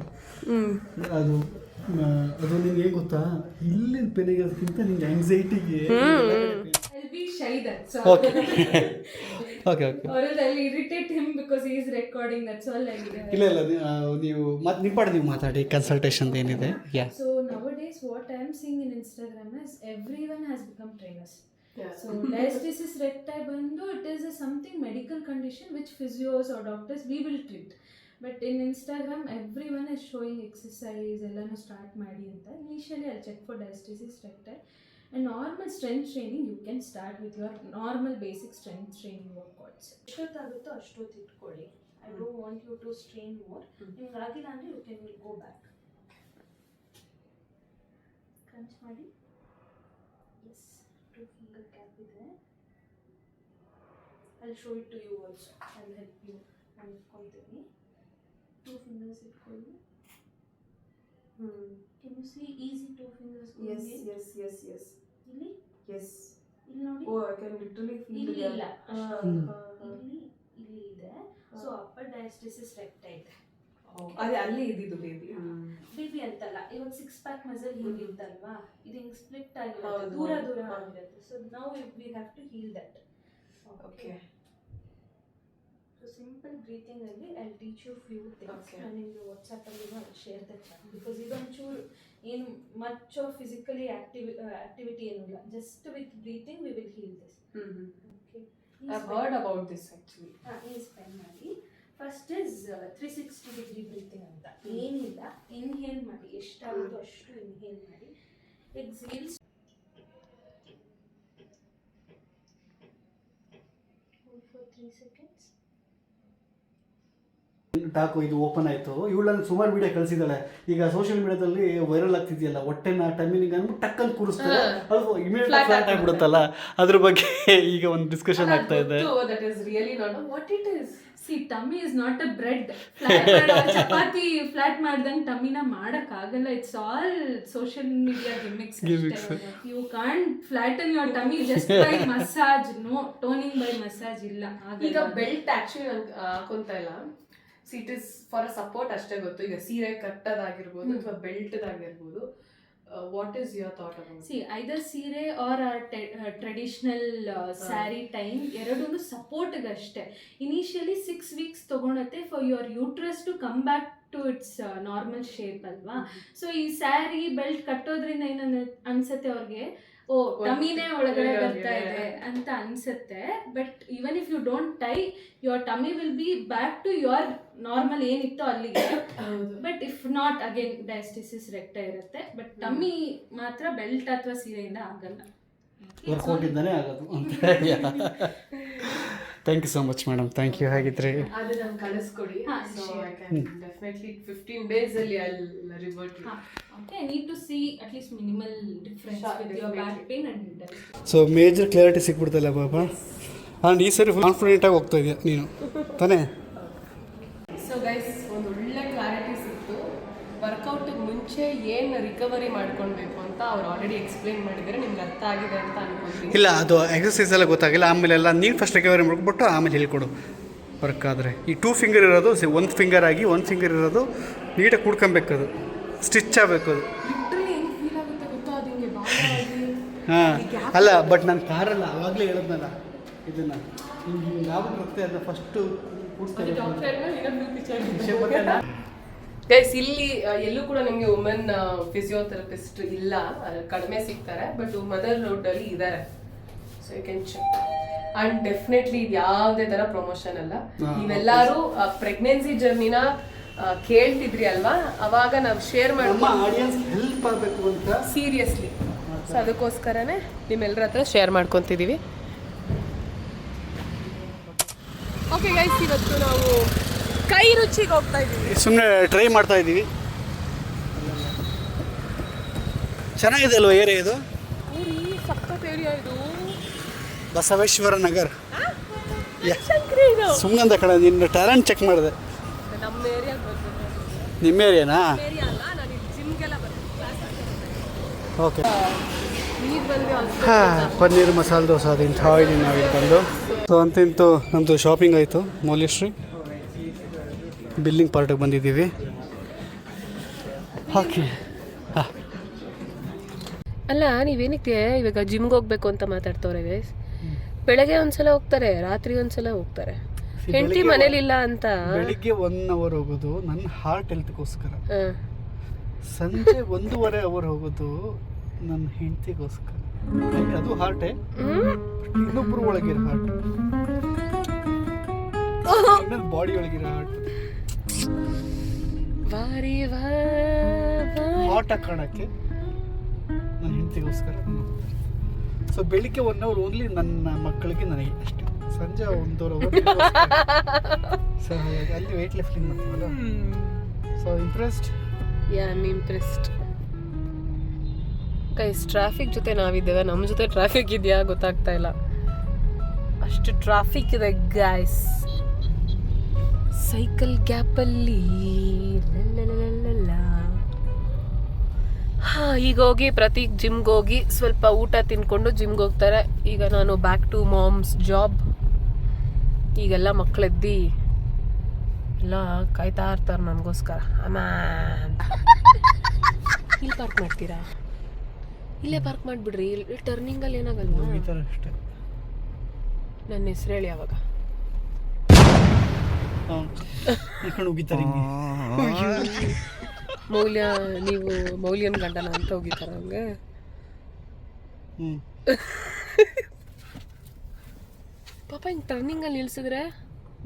ಅದು ನಿಂಗೆ ಏನು ಗೊತ್ತಾ, ಇಲ್ಲಿನ ಪೆನಿಗೋದಕ್ಕಿಂತ ನಿಂಗೆ ಆಂಗ್ಸೈಟಿಗೆ okay okay okay. Or else I'll irritate him because he is recording. That's all I do. ಇಲ್ಲ ನೀವು ಮತ್ತೆ ನೀವು ಮಾತಾಡಿ ಕನ್ಸಲ್ಟೇಷನ್ ಏನಿದೆ. So nowadays, what I am seeing in Instagram is everyone has become trainers. So diastasis recti bandu, it is a something medical condition which physios or doctors we will treat. But in Instagram, everyone is showing exercise. Ellanu start ಮಾಡಿ ಅಂತ. Initially, I'll check for diastasis recti. And normal strength training, you can start with your normal basic strength training workouts. ಎಷ್ಟೊತ್ತಾಗುತ್ತೋ ಅಷ್ಟೊತ್ತು ಇಟ್ಕೊಳ್ಳಿ. I don't want you to strain more. ನಿಮ್ಗೆ ಆಗಿಲ್ಲ ಅಂದರೆ you can go back. Crunch ಮಾಡಿ. Yes, 2 finger cap ಇದೆ. I'll show it to you also. I'll help you. ನಾನು ಇಟ್ಕೊಳ್ತೀನಿ. 2 fingers ಇಟ್ಕೊಳ್ಳಿ. Can you see easy 2 fingers going in? Yes. ಇಲ್ಲಿ Yes. ಇಲ್ಲಿ ನೋಡಿ. Oh, I can literally feel ಇಲ್ಲಿ the ಇಲ್ಲ ಇಲ್ಲಿ ಇದೆ. ಸೊ ಅಪ್ಪರ್ ಡಯಾಸ್ಟಸಿಸ್ ರೆಕ್ಟಾ ಇದೆ. ಅದೇ ಅಲ್ಲಿ ಇದ್ದಿದ್ದು ಬೇಬಿ. ಬೇಬಿ ಅಂತಲ್ಲ, ಇವಾಗ 6 ಪ್ಯಾಕ್ ಮಸಲ್ ಹೀಗಿತ್ತಲ್ವಾ, ಇದು ಹಿಂಗೆ ಸ್ಪ್ಲಿಟ್ ಆಗಿರುತ್ತೆ, ಹೌದು. ದೂರ ಆಗಿರುತ್ತೆ. So now we have to heal that. Okay. So simple breathing ಅಲ್ಲಿ I teach you few things. Okay. ನಾನು ನಿಮಗೆ ವಾಟ್ಸಪ್ಪಲ್ಲಿ ಶೇರ್ ದ ಚಾಟ್, ಬಿಕಾಸ್ ಇದೊಂಚೂರು ಏನು ಮಚ್ ಆಫ್ ಫಿಸಿಕಲಿ ಆಕ್ಟಿವಿಟಿ ಏನೂ ಇಲ್ಲ, just with breathing we will heal this. Okay, I've heard about this actually. ಈ spend ಮಾಡಿ. ಫಸ್ಟ್ ಇಸ್ 360 ಡಿಗ್ರಿ ಬ್ರೀತಿಂಗ್ ಅಂತ. ಏನಿಲ್ಲ, ಇನ್ಹೇಲ್ ಮಾಡಿ, ಎಷ್ಟಾಗುತ್ತೋ ಅಷ್ಟು ಇನ್ಹೇಲ್ ಮಾಡಿ. Exhale for 3 seconds. ಟಾಕು ಇದು ಓಪನ್ ಆಯಿತು. ಇವಳನ್ನು ಸುಮಾರು ವಿಡಿಯೋ ಕಳಿಸಿದ್ದಾಳೆ. ಈಗ ಸೋಷಿಯಲ್ ಮೀಡಿಯಾದಲ್ಲಿ ವೈರಲ್ ಆಗ್ತಿದೆಯಲ್ಲ, ಹೊಟ್ಟೆನ ಟೈಮಿಂಗ್ ಅಂದ್ಬಿಟ್ಟು ಟಕ್ಕಂತ ಕೂರಿಸ್ತಾರೆ, ಅದು ಇಮಿಡಿಯೇಟ್ ಫ್ಲಾಟ್ ಆಗಿಬಿಡುತ್ತಲ್ಲ, ಅದ್ರ ಬಗ್ಗೆ ಈಗ ಒಂದು ಡಿಸ್ಕಷನ್ ಆಗ್ತಾ ಇದೆ. That is really not what it is. See, tummy is not a bread. Flat chapati flat ಮಾಡ್ದಂಗೆ ಟಮ್ಮಿನ ಮಾಡೋಕ್ಕಾಗಲ್ಲ. It's all social media gimmicks. You can't flatten your tummy just by massage. No, toning by massage ಇಲ್ಲ. ಈಗ belt actually ನಾನು ಹಾಕೊಂತ ಇಲ್ಲ. It is for a support ಅಷ್ಟೇ ಗೊತ್ತು. ಈಗ ಸೀರೆ ಕಟ್ಟೋದಾಗಿರ್ಬೋದು ಅಥವಾ ಬೆಲ್ಟ್ದಾಗಿರ್ಬೋದು. What is your thought about? See, either ಸೀರೆ ಆರ್ ಟ್ರೆಡಿಷನಲ್ ಸ್ಯಾರಿ ಟೈಮ್ ಎರಡೂ ಸಪೋರ್ಟ್ಗೆ ಅಷ್ಟೇ. ಇನಿಷಿಯಲಿ 6 weeks ತೊಗೊಳತ್ತೆ for your uterus to come back to its normal shape ಅಲ್ವಾ. ಸೊ ಈ ಸ್ಯಾರಿ ಬೆಲ್ಟ್ ಕಟ್ಟೋದ್ರಿಂದ ಏನನ್ನ ಅನ್ಸುತ್ತೆ ಅವ್ರಿಗೆ, ಓ ಟಮಿನೇ ಒಳಗಡೆ ಬರ್ತಾ ಇದೆ ಅಂತ ಅನ್ಸುತ್ತೆ. But even if you don't tie, your tummy will be back to your normal ಏನಿತ್ತು ಅಲ್ಲಿಗೆ. But if not, again diastasis recti ಇರುತ್ತೆ. ಬಟ್ ಟಮ್ಮಿ ಮಾತ್ರ ಬೆಲ್ಟ್ ಅಥವಾ ಸೀರೆಯಿಂದ ಆಗಲ್ಲ. ವರ್ಕೌಟ್ ಇಂದಾನೆ ಆಗೋದು ಅಂತ. Thank you so much madam, thank you. ಹಾಗಿದ್ರೆ ಅದು ನಾನು ಕಳಿಸ್ಕೊಡಿ. So I can definitely 15 days ಅಲ್ಲಿ I will revert you. Okay, I need to see at least minimal difference with your back pain and diastasis. So major clarity ಸಿಕ್ಬಿಡ್ತಲ್ಲ ಪಾಪ. And ಈ ಸರಿ ಕಾನ್ಫಿಡೆಂಟಾಗಿ ಹೋಗ್ತಾ ಇದೆಯಾ ನೀನು ತಾನೇ? ಸೊ ಗೈಸ್, ಒಂದು ಒಳ್ಳೆ ಕ್ಲಾರಿಟಿ ಸಿಕ್ತು. ವರ್ಕೌಟಿಗೆ ಮುಂಚೆ ಏನು ರಿಕವರಿ ಮಾಡ್ಕೊಳ್ಬೇಕು ಅಂತ ಅವ್ರು ಆಲ್ರೆಡಿ ಎಕ್ಸ್ಪ್ಲೇನ್ ಮಾಡಿದ್ದಾರೆ. ನಿಮ್ಗೆ ಅರ್ಥ ಆಗಿದೆ ಅಂತ ಅನ್ಕೊಳ್ತೀನಿ. ಇಲ್ಲ, ಅದು ಎಕ್ಸಸೈಸ್ ಎಲ್ಲ ಗೊತ್ತಾಗಿಲ್ಲ. ಆಮೇಲೆ ಎಲ್ಲ ನೀನು ಫಸ್ಟ್ ರಿಕವರಿ ಮಾಡ್ಬಿಟ್ಟು ಆಮೇಲೆ ಹೇಳ್ಕೊಡು ವರ್ಕ್ ಆದರೆ. ಈ 2 ಫಿಂಗರ್ ಇರೋದು 1 ಫಿಂಗರ್ ಆಗಿ 1 ಫಿಂಗರ್ ಇರೋದು ನೀಟಾಗಿ ಕುಡ್ಕೊಬೇಕದು, ಸ್ಟಿಚ್ ಆಗಬೇಕು ಅದು. ಲಿಟ್ರಲಿ ಹೆಂಗೆ ಫೀಲ್ ಆಗುತ್ತೆ ಗೊತ್ತಾ, ಅದು ಹಿಂಗೆ ಭಾಳ ಹಾಂ, ಅಲ್ಲ ಬಟ್ ನಾನು ಕಾರಲ್ಲ ಆವಾಗಲೇ ಹೇಳಿದ್ನಲ್ಲ ಇದನ್ನು. ಹಿಂಗೆ ಆಗ್ಬಿಟ್ಟಿರುತ್ತೆ ಅದನ್ನ ಫಸ್ಟು ಗೈಸ್ ಇಲ್ಲಿ ಎಲ್ಲೂ ಕೂಡ ನಿಮಗೆ ವುಮೆನ್ ಫಿಸಿಯೋಥೆರಪಿಸ್ಟ್ ಇಲ್ಲ, ಕಡಿಮೆ ಸಿಗ್ತಾರೆ. ಬಟ್ ಮದರ್ ರೋಡ್ ಅಲ್ಲಿ ಇದ್ದಾರೆ, so you can check. And definitely ಇದು ಯಾವುದೇ ತರ ಪ್ರಮೋಷನ್ ಅಲ್ಲ. ನೀವೆಲ್ಲರೂ ಪ್ರೆಗ್ನೆನ್ಸಿ ಜರ್ನಿನ ಕೇಳ್ತಿದ್ರಿ ಅಲ್ವಾ, ಅವಾಗ ನಾವು ಶೇರ್ ನಮ್ಮ ಆಡಿಯನ್ಸ್ ಹೆಲ್ಪ್ ಆಗಬೇಕು ಅಂತ ಸೀರಿಯಸ್ಲಿ. ಸೊ ಅದಕ್ಕೋಸ್ಕರನೇ ನಿಮ್ಮೆಲ್ಲರ ಹತ್ರ ಶೇರ್ ಮಾಡ್ಕೊತಿದ್ದೀವಿ. ಓಕೆ ಗೈಸ್, ಇವತ್ತು ನಾವು ಕೈ ರುಚಿಗೆ ಹೋಗ್ತಾ ಇದ್ದೀವಿ. ಸುಮ್ಮನೆ ಟ್ರೈ ಮಾಡ್ತಾ ಇದ್ದೀವಿ. ಚೆನ್ನಾಗಿದೆ ಅಲ್ವಾ ಏರಿಯಾ ಇದು? ಸಖತ್ ಏರಿಯಾ ಇದು. ಬಸವೇಶ್ವರ ನಗರ್. ಶಂಕ್ರಿ ಇದು ಸುಮ್ಮನೆ ಕಡೆ ನಿನ್ನ ಟ್ಯಾಲೆಂಟ್ ಚೆಕ್ ಮಾಡಿದೆ. ನಮ್ಮ ಏರಿಯಾಗೆ ಬರ್ತೀನಿ. ನಿಮ್ಮ ಏರಿಯಾನಾ? ಏರಿಯಾ ಅಲ್ಲ, ನಾನು ಜಿಮ್ಗೆಲ್ಲ ಬರ್ತೀನಿ. ಓಕೆ. ನೀರು ಬಂದು ಪನ್ನೀರ್ ಮಸಾಲೆ ದೋಸೆ ಅದು ತಿಂತಾ ಇದ್ದೀನಿ ನಾವು ಇಲ್ಲಿ ಬಂದು. ಸೊ ಅಂತಿಂತು ನಮ್ಮದು ಶಾಪಿಂಗ್ ಆಯಿತು. ಮೌಲ್ಯಶ್ರೀ ಬಿಲ್ಲಿಂಗ್ ಪಾರ್ಟಿಗೆ ಬಂದಿದ್ದೀವಿ. ಓಕೆ. ಹಾಂ, ಅಲ್ಲ ನೀವೇನಕ್ಕೆ ಇವಾಗ ಜಿಮ್ಗೆ ಹೋಗ್ಬೇಕು ಅಂತ ಮಾತಾಡ್ತವ್ರೆ ಗೈಸ್? ಬೆಳಗ್ಗೆ ಒಂದ್ಸಲ ಹೋಗ್ತಾರೆ, ರಾತ್ರಿ ಒಂದ್ಸಲ ಹೋಗ್ತಾರೆ. ಹೆಂಡತಿ ಮನೇಲಿಲ್ಲ ಅಂತ ಬೆಳಿಗ್ಗೆ 1 ಅವರ್ ಹೋಗೋದು ನನ್ನ ಹಾರ್ಟ್ ಹೆಲ್ತ್ಗೋಸ್ಕರ, ಸಂಜೆ 1.5 ಅವರ್ ಹೋಗೋದು ನನ್ನ ಹೆಂಡತಿಗೋಸ್ಕರ. ಅದು ಹಾರ್ಟೇ, ಇನ್ನೊಬ್ಬರು ಒಳಗಿರೋ ಹಾರ್ಟ್, ಇನ್ನೊಂದು ಬಾಡಿ ಒಳಗಿರೋ ಹಾರ್ಟ್. ಹಾಟ್ ಆಗಿ ಕಾಣಕ್ಕೆ ನನ್ನ ಹೆಂಡತಿಗೋಸ್ಕರ. ಸೊ ಬೆಳಿಗ್ಗೆ 1 ಅವರ್ ಓನ್ಲಿ ನನ್ನ ಮಕ್ಕಳಿಗೆ, ನನಗೆ ಅಷ್ಟೇ. ಸಂಜೆ 1.5 ಅವರ್. ಸೊ ಅಲ್ಲಿ ವೆಯ್ಟ್ ಲಿಫ್ಟಿಂಗ್ ಮಾಡ್ತೀವಲ್ಲ. So impressed? Yeah, I am impressed. Guys traffic ಜೊತೆ ನಾವಿದ್ದೇವೆ, ನಮ್ಮ ಜೊತೆ ಟ್ರಾಫಿಕ್ ಇದೆಯಾ ಗೊತ್ತಾಗ್ತಾ ಇಲ್ಲ, ಅಷ್ಟು ಟ್ರಾಫಿಕ್ ಇದೆ ಗೈಸ್. ಸೈಕಲ್ ಗ್ಯಾಪಲ್ಲಿ ಈಗ ಹೋಗಿ ಪ್ರತೀಕ್ ಜಿಮ್ಗೆ ಹೋಗಿ ಸ್ವಲ್ಪ ಊಟ ತಿನ್ಕೊಂಡು ಜಿಮ್ಗೆ ಹೋಗ್ತಾರೆ. ಈಗ ನಾನು ಬ್ಯಾಕ್ ಟು ಮಾಮ್ಸ್ ಜಾಬ್. ಈಗೆಲ್ಲ ಮಕ್ಕಳೆದ್ದಿ ಎಲ್ಲ ಕಾಯ್ತಾ ಇರ್ತಾರೆ ನನಗೋಸ್ಕರ. ಅಮ್ಮ ಇಲ್ಲಿ ಪಾರ್ಕ್ ಮಾಡ್ತೀರಾ? ಇಲ್ಲೇ ಪಾರ್ಕ್ ಮಾಡಿಬಿಡ್ರಿ, ಇಲ್ಲಿ ಟರ್ನಿಂಗಲ್ಲಿ ಏನಾಗಲ್ವಾ? ಅಷ್ಟೇ. ನನ್ನ ಹೆಸರು ಹೇಳಿ ಅವಾಗ. ಉಗಿತಾರೆ ಮೌಲ್ಯ, ನೀವು ಮೌಲ್ಯನ ಗಂಡನ ಅಂತ ಹೋಗಿತಾರ ಹಂಗೆ? ಪಾಪ ಹಿಂಗೆ ಟರ್ನಿಂಗಲ್ಲಿ ನಿಲ್ಸಿದ್ರೆ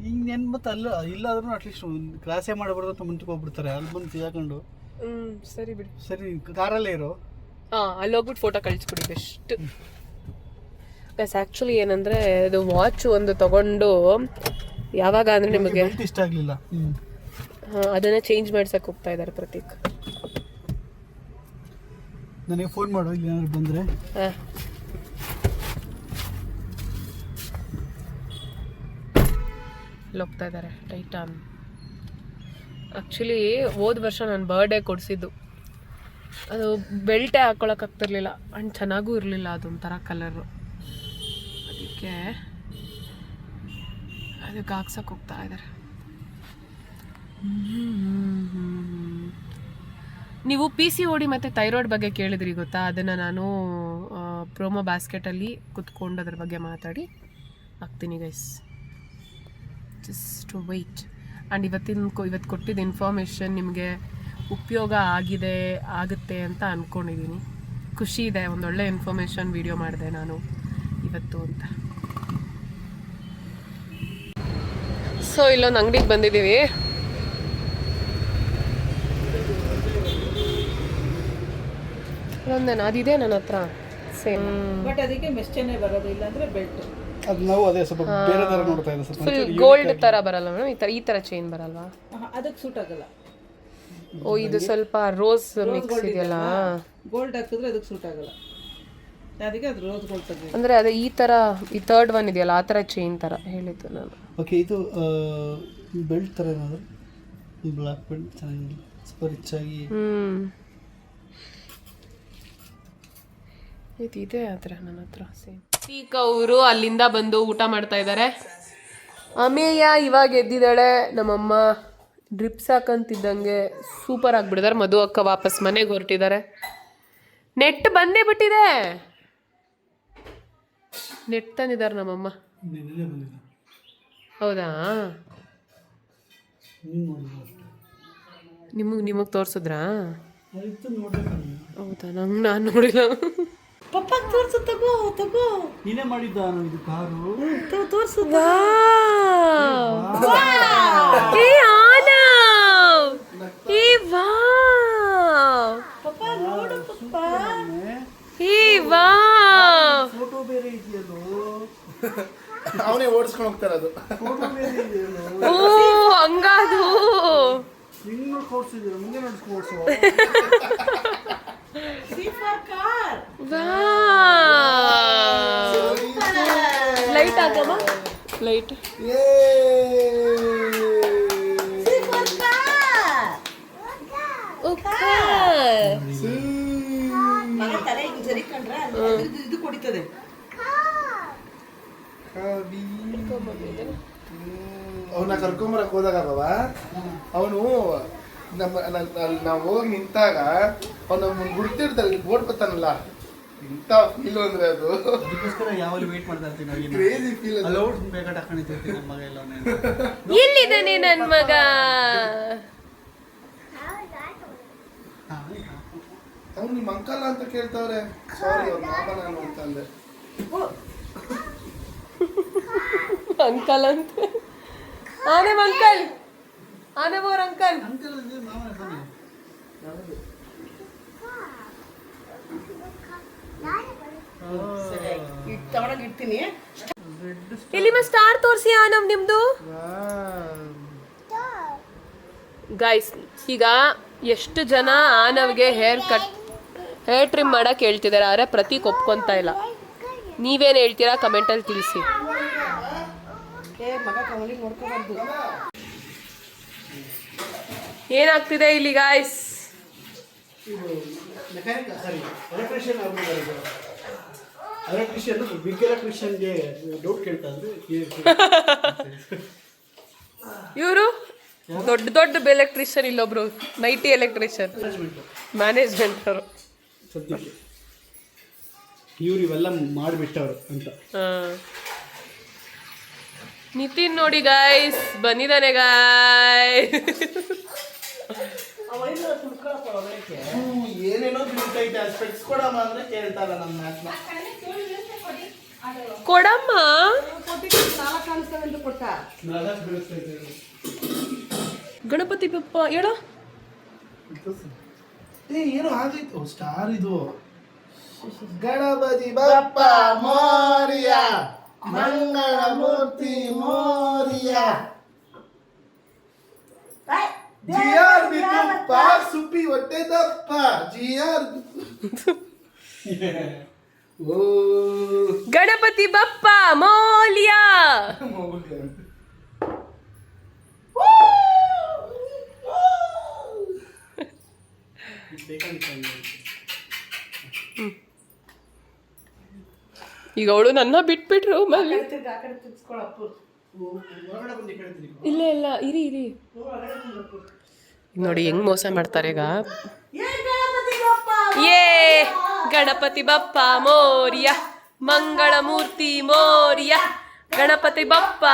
ಹಿಂಗೆ ನೆನ್ ಮತ್ತೆ ಅಲ್ಲ ಇಲ್ಲಾದ್ರೂ ಅಟ್ಲೀಸ್ಟ್ ಕ್ರಾಸೇ ಮಾಡಬಾರ್ದು ಅಂತ ಮುಂಚೆಗೆ ಹೋಗ್ಬಿಡ್ತಾರೆ. ಅಲ್ಲಿ ಬಂದು ಸಿಗಾಕೊಂಡು. ಸರಿ ಬಿಡಿ, ಸರಿ ಕಾರಲ್ಲೇ ಇರೋ. ಅಲ್ಲಿ ಹೋಗ್ಬಿಟ್ಟು ಫೋಟೋ ಕಳಿಸ್ಕೊಡಿ ಬೆಸ್ಟ್. ಬಸ್ ಆ್ಯಕ್ಚುಲಿ ಏನಂದರೆ ಅದು ವಾಚ್ ಒಂದು ತಗೊಂಡು ಯಾವಾಗ ಅಂದರೆ ನಿಮಗೆ ಇಷ್ಟ ಆಗಲಿಲ್ಲ, ಅದನ್ನು ಚೇಂಜ್ ಮಾಡ್ಸಕ್ಕೆ ಹೋಗ್ತಾ ಇದ್ದಾರೆ ಪ್ರತೀಕ್. ನನಗೆ ಫೋನ್ ಮಾಡು ಇಲ್ಲಿ ಏನಾದ್ರು ಬಂದರೆ. ಹೋಗ್ತಾ ಇದ್ದಾರೆ ಟೈಟಾನ್. ಆ್ಯಕ್ಚುಲಿ ಹೋದ ವರ್ಷ ನಾನು ಬರ್ಡೇ ಕೊಡಿಸಿದ್ದು, ಅದು ಬೆಲ್ಟೇ ಹಾಕ್ಕೊಳಕ್ಕಾಗ್ತಿರ್ಲಿಲ್ಲ ಆ್ಯಂಡ್ ಚೆನ್ನಾಗೂ ಇರಲಿಲ್ಲ, ಅದೊಂಥರ ಕಲರು. ಅದಕ್ಕೆ ಹಾಕ್ಸಕ್ಕೆ ಹೋಗ್ತಾ ಇದ್ದಾರೆ. ನೀವು PCOD ಮತ್ತು ಥೈರಾಯ್ಡ್ ಬಗ್ಗೆ ಕೇಳಿದ್ರಿ ಗೊತ್ತಾ? ಅದನ್ನು ನಾನು ಪ್ರೋಮೋ ಬ್ಯಾಸ್ಕೆಟಲ್ಲಿ ಕುತ್ಕೊಂಡು ಅದ್ರ ಬಗ್ಗೆ ಮಾತಾಡಿ ಹಾಕ್ತೀನಿ ಗೈಸ್. Just weight. ಆ್ಯಂಡ್ ಇವತ್ತು ಕೊಟ್ಟಿದ್ದ ಇನ್ಫಾರ್ಮೇಷನ್ ನಿಮಗೆ ಉಪಯೋಗ ಆಗುತ್ತೆ ಅಂತ ಅಂದ್ಕೊಂಡಿದ್ದೀನಿ. ಖುಷಿ ಇದೆ, ಒಂದೊಳ್ಳೆ ಇನ್ಫಾರ್ಮೇಷನ್ ವಿಡಿಯೋ ಮಾಡಿದೆ ನಾನು ಇವತ್ತು ಅಂತ. ಸೊ ಇಲ್ಲೊಂದು ಅಂಗಡಿಗೆ ಬಂದಿದ್ದೀವಿ. ಒಂದೇನು ಅದಿದೆ ನನ್ನ ಹತ್ರ ಸೇಮ್. ಬಟ್ ಅದಕ್ಕೆ ಮೆಸ್ಟೇನೆ ಬರೋದು, ಇಲ್ಲಾಂದ್ರೆ ಬೆಲ್ಟ್. ಅದು ನಾವು ಅದೇ ಸ್ವಲ್ಪ ಬೇರೆ ಥರ ನೋಡ್ತಾ ಇದ್ದೆ. ಸ್ವಲ್ಪ ಫುಲ್ ಗೋಲ್ಡ್ ಥರ ಬರಲ್ಲ ಮೇಡಮ್? ಈ ಥರ ಚೈನ್ ಬರಲ್ವಾ? ಅದಕ್ಕೆ ಸೂಟ್ ಆಗಲ್ಲ. ಓ, ಇದು ಸ್ವಲ್ಪ ರೋಸ್ ಮಿಕ್ಸ್ ಇದೆಯಲ್ಲ, ಗೋಲ್ಡ್ ಹಾಕಿದ್ರೆ ಅದಕ್ಕೆ ಸೂಟ್ ಆಗಲ್ಲ. ಅದಕ್ಕೆ ಅದು ರೋಸ್ ಗೋಲ್ಡ್ ತೆಗೆದು. ಅಂದರೆ ಅದು ಈ ಥರ, ಈ ಥರ್ಡ್ ಒನ್ ಇದೆಯಲ್ಲ ಆ ಥರ ಚೈನ್ ಥರ ಹೇಳಿದ್ದು ನಾನು. ಓಕೆ, ಇದು ಬೆಲ್ಟ್ ಥರ ಏನಾದರೂ ಬ್ಲ್ಯಾಕ್ ಬೆಲ್ಟ್ ಚೆನ್ನಾಗಿಲ್ಲ, ಸ್ವಲ್ಪ ರಿಚ್ ಆಗಿ. ಇದೆ ಆ ಥರ ನನ್ನ ಹತ್ರ ಸೇಮ್. ಈಗ ಅವರು ಅಲ್ಲಿಂದ ಬಂದು ಊಟ ಮಾಡ್ತಾ ಇದ್ದಾರೆ. ಅಮೇಯ ಇವಾಗ ಎದ್ದಿದ್ದಾಳೆ. ನಮ್ಮಮ್ಮ ಡ್ರಿಪ್ಸ್ ಹಾಕಂತಿದ್ದಂಗೆ ಸೂಪರ್ ಆಗಿಬಿಟ್ಟಿದ್ದಾರೆ. ಮಧು ಅಕ್ಕ ವಾಪಸ್ ಮನೆಗೆ ಹೊರಟಿದ್ದಾರೆ. ನೆಟ್ ಬಂದೇ ಬಿಟ್ಟಿದೆ. ನೆಟ್ ತಂದಿದ್ದಾರೆ ನಮ್ಮಮ್ಮ. ಬಂದಿದೆ. ಹೌದಾ? ನೀನು ನೋಡಿಲ್ಲ ಅಷ್ಟೇ. ನಿಮಗೆ ತೋರಿಸಿದ್ರಾ? ಅದಕ್ಕೆ ನೋಡ್ಬೇಕಲ್ಲ. ಹೌದಾ? ನಾನು ನೋಡಿಲ್ಲ. ಪಪ್ಪ ತೋರ್ಸು, ತಗೋ ತಗೋ. ನೀನೇ ಮಾಡಿದ್ದ ಇದು ಕಾರು? ತೋರ್ಸು. ಏ ಆನವ್! ಏ ವಾವ್! ಪಪ್ಪ ನೋಡು ಪಪ್ಪ. ಏ ವಾವ್! ಫೋಟೋ ಬೇರೆ ಇದೆಯಲ್ಲೋ. ಅವನೇ ಓಡಿಸ್ಕೊಂಡು ಹೋಗ್ತಾರದು. ಫೋಟೋ ಬೇರೆ ಇದೆಯಲ್ಲೋ. ಓ ಹಂಗಾದು. ಹಿಂಗ್ ನೋಡಿ ಕೊಡ್ಸಿದ್ದೀರ, ಮುಂದೆ ನೋಡ್ಸ್ಕೊಡ್ಸೋ. See for car. Wow! Light ಹಾಕಮ್ಮ, ಲೈಟ್. See for car. ಮಗ ತಲೆ ಹಿಂಗ್ ಜರಿಕೊಂಡ್ರೆ ಇದು ಕುಡಿತದೆ. ಅವನ್ನ ಕರ್ಕೊಂಬರಕ್ ಹೋದಾಗ ಬಾಬಾ, ಅವನು ನಾವು ಹೋಗಿ ನಿಂತಾಗ ಅವನು ಗುರ್ತಿರ್ತಾರೆ, ಬೋಟ್ ಬರ್ತಾನಲ್ಲ, ಇಂಥ ಫೀಲ್ ಅಂದ್ರೆ ಅದು. ಅದಕ್ಕೋಸ್ಕರ ಯಾವಾಗಲೂ ವೇಟ್ ಮಾಡ್ತಾ ಇರ್ತೀನಿ. ಕ್ರೇಜಿ ಫೀಲ್ ಅದು. ಅಲೌಡ್ ಬೇಕಾದ ಹಾಕೊಂಡಿರ್ತೀನಿ ನಮ್ಮ ಮಗ ಎಲ್ಲ. ಎಲ್ಲಿದ್ದಾನೆ ನನ್ನ ಮಗ? ಅವ್ನು ನಿಮ್ಮ ಅಂಕಲ್ ಅಂತ ಕೇಳ್ತಾವ್ರೆ. ಸಾರಿ, ಅವ್ರ ಮಾಮ ನಾನು ಅಂತ ಅಂದೆ. ಅಂಕಲ್ ಅಂತ. ಆನೆ ಅಂಕಲ್, ಆನೆ ಬೋರ್ ಅಂಕಲ್. ಅಂಕಲ್ ಅಂದ್ರೆ ಮಾವನ ತಾನೆ. ಸರಿ, ಈಗ ತಗೊಂಡೋಗಿ ಇಡ್ತೀನಿ. ಇಲ್ಲಿ ಸ್ಟಾರ್ ತೋರಿಸಿ ಆನವ್ ನಿಮ್ದು. ಗೈಸ್, ಈಗ ಎಷ್ಟು ಜನ ಆನವ್ಗೆ ಹೇರ್ ಟ್ರಿಮ್ ಮಾಡಕ್ಕೆ ಹೇಳ್ತಿದ್ದಾರೆ, ಆದರೆ ಪ್ರತೀಕ್ ಒಪ್ಕೊಂತ ಇಲ್ಲ. ನೀವೇನು ಹೇಳ್ತೀರಾ ಕಮೆಂಟಲ್ಲಿ ತಿಳಿಸಿ. ಮಗ ಕವಲಿಗೆ ನೋಡ್ಕೋಬಾರ್ದು. ಏನಾಗ್ತಿದೆ ಇಲ್ಲಿ ಗಾಯ್ಸ್? ಇದು ಮೆಕ್ಯಾನಿಕ್, ಸಾರಿ ಎಲೆಕ್ಟ್ರಿಷಿಯನ್ ಆಗ್ಬೋದು. ಎಲೆಕ್ಟ್ರಿಷಿಯನ್ ಬಿಗ್ ಎಲೆಕ್ಟ್ರಿಷಿಯನ್ಗೆ ಡೌಟ್ ಕೇಳ್ತಾ ಇದ್ರು. ಇವರು ದೊಡ್ಡ ದೊಡ್ಡ ಎಲೆಕ್ಟ್ರಿಷಿಯನ್, ಇಲ್ಲೊಬ್ರು ನೈಟಿ ಎಲೆಕ್ಟ್ರಿಷಿಯನ್, ಮ್ಯಾನೇಜ್ಮೆಂಟ್ ಅವರು. ಸದ್ಯಕ್ಕೆ ಇವ್ರು ಇವೆಲ್ಲ ಮಾಡಿಬಿಟ್ಟವ್ರು ಅಂತ. ನಿತಿನ್ ನೋಡಿ ಗಾಯ್ಸ್, ಬಂದಿದ್ದಾನೆ ಗಾಯ್ಸ್. ಏನೇನೋ ಬೀಳ್ತೈತೆ, ಸ್ಪೆಕ್ಸ್ ಕೊಡಮ್ಮ ಅಂದ್ರೆ ಕೇಳ್ತಾರ ನಮ್ಮ ಮ್ಯಾಚ್ನ. ಕೊಡಮ್ಮ. ನಾಲ್ಕು ಕಾಣಿಸ್ತವೆ ಅಂತ ಕೊಟ್ಟ. ಗಣಪತಿ ಬಪ್ಪ ಹೇಳ. ಏನೋ ಆಗೈತು, ಸ್ಟಾರ್ ಇದು. ಗಣಪತಿ ಬಪ್ಪ ಮೋರಿಯ, ಮಂಗಳ ಮೂರ್ತಿ ಮೋರಿಯ. ಜಿಆರ್ ಬಿತ್ತಪ್ಪ, ಸುಪ್ಪಿ ಹೊಟ್ಟೆ ದಪ್ಪ. ಜಿಆರ್ ಓ ಗಣಪತಿ ಬಪ್ಪ ಮೌಲ್ಯ. ಈಗ ಅವಳು ನನ್ನ ಬಿಟ್ಬಿಟ್ರು. ಆ ಕಡೆ ತಿರ್ಸ್ಕೊಳಪ್ಪು. ಇಲ್ಲ ಇಲ್ಲ, ಇರಿ ಇರಿ. ನೋಡಿ ಹೆಂಗ್ ಮೋಸ ಮಾಡ್ತಾರೆ ಈಗ. ಏ ಗಣಪತಿ ಬಪ್ಪ ಮೋರಿಯ, ಮಂಗಳ ಮೂರ್ತಿ ಮೋರಿಯ, ಗಣಪತಿ ಬಪ್ಪ.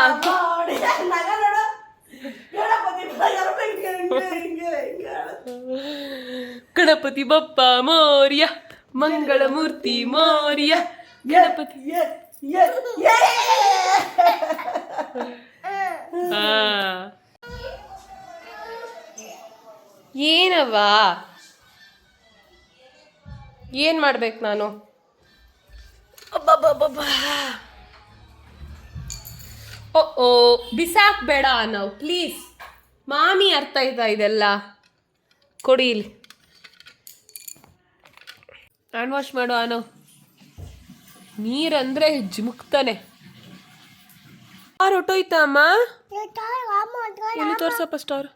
ಗಣಪತಿ ಬಪ್ಪ ಮೋರಿಯ, ಮಂಗಳ ಮೂರ್ತಿ ಮೋರಿಯ, ಗಣಪತಿ. ಏನವ್ವ, ಏನ್ ಮಾಡ್ಬೇಕು ನಾನು? ಓ ಬಿಸಾಕ್ಬೇಡ ನಾವು ಪ್ಲೀಸ್. ಮಾಮಿ ಅರ್ಥ ಆಯ್ತಾ ಇದೆಲ್ಲ? ಕೊಡಿ ಇಲ್ಲಿ. ಹ್ಯಾಂಡ್ ವಾಶ್ ಮಾಡು ಆನೋ. ನೀರಂದ್ರೆ ಜಿಮುಕ್ತಾನೆ. ಸ್ಟಾರ್ ಹೊಟ್ಟೋಯ್ತಾ ಅಮ್ಮ? ಎಲ್ಲಿ ತೋರ್ಸಪ್ಪ ಸ್ಟಾರ್.